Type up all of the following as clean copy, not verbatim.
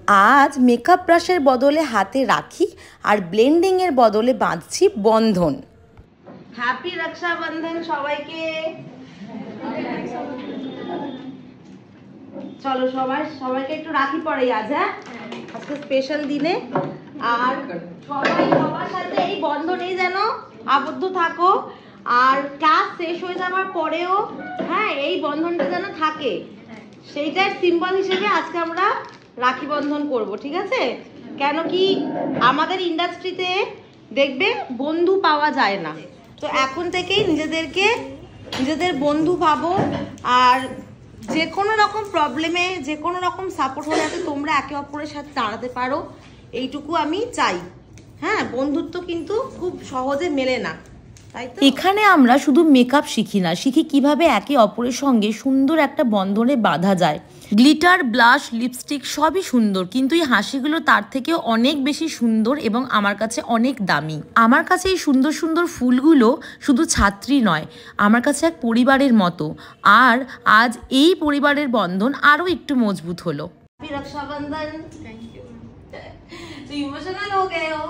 আজ মেকআপ ব্রাশের বদলে হাতে রাখি আর ব্লেন্ডিং এর বদলে বাঁধছি বন্ধন। হ্যাপি রক্ষাবন্ধন সবাইকে। চলো সবাইকে একটু রাখি পরাই আজ। হ্যাঁ, আজকে স্পেশাল দিনে। আর সবাই সবার সাথে এই বন্ধনেই যেন আবদ্ধ থাকো। আর ক্লাস শেষ হয়ে যাওয়ার পরেও হ্যাঁ এই বন্ধনটা যেন থাকে, সেইটার সিম্বল হিসেবে আজকে আমরা রাখি বন্ধন করব, ঠিক আছে? কেন কি আমাদের ইন্ডাস্ট্রিতে দেখবে বন্ধু পাওয়া যায় না, তো এখন থেকেই নিজেদের বন্ধু ভাবো। আর যে কোনো রকম প্রবলেমে যে কোনো রকম সাপোর্ট হলে যাতে তোমরা একে অপরের সাথে দাঁড়াতে পারো, এইটুকু আমি চাই। হ্যাঁ, বন্ধুত্ব কিন্তু খুব সহজে মেলে না। এখানে আমরা শুধু মেকআপ শিখি না, শিখি কিভাবে একে অপরের সঙ্গে সুন্দর একটা বন্ধনে বাঁধা যায়। গ্লিটার, ব্লাশ, লিপস্টিক সবই সুন্দর, কিন্তু এই হাসিগুলো তার থেকে অনেক বেশি সুন্দর এবং আমার কাছে অনেক দামি। আমার কাছে এই সুন্দর সুন্দর ফুলগুলো শুধু ছাত্রী নয়, আমার কাছে এক পরিবারের মতো। আর আজ এই পরিবারের বন্ধন আরো একটু মজবুত হলো। রক্ষাবন্ধন। ইমোশনাল হয়ে গয়ে হো।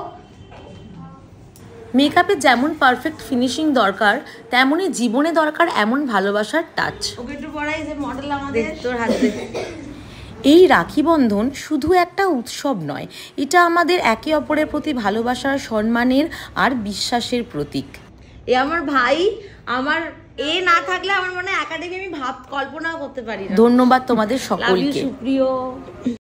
মেকআপে যেমন পারফেক্ট ফিনিশিং দরকার, তেমনই জীবনে দরকার এমন ভালোবাসার টাচ। ওকে একটু পড়াই যে মডেল আমাদের তোর হাতে। এই রাখি বন্ধন শুধু একটা উৎসব নয়, এটা আমাদের একে অপরের প্রতি ভালোবাসার, সম্মানের আর বিশ্বাসের প্রতীক। এ আমার ভাই, আমার এ না থাকলে আমার মনে একাডেমি আমি কল্পনাও করতে পারি না। ধন্যবাদ তোমাদের সকলকে। সুপ্রিয়।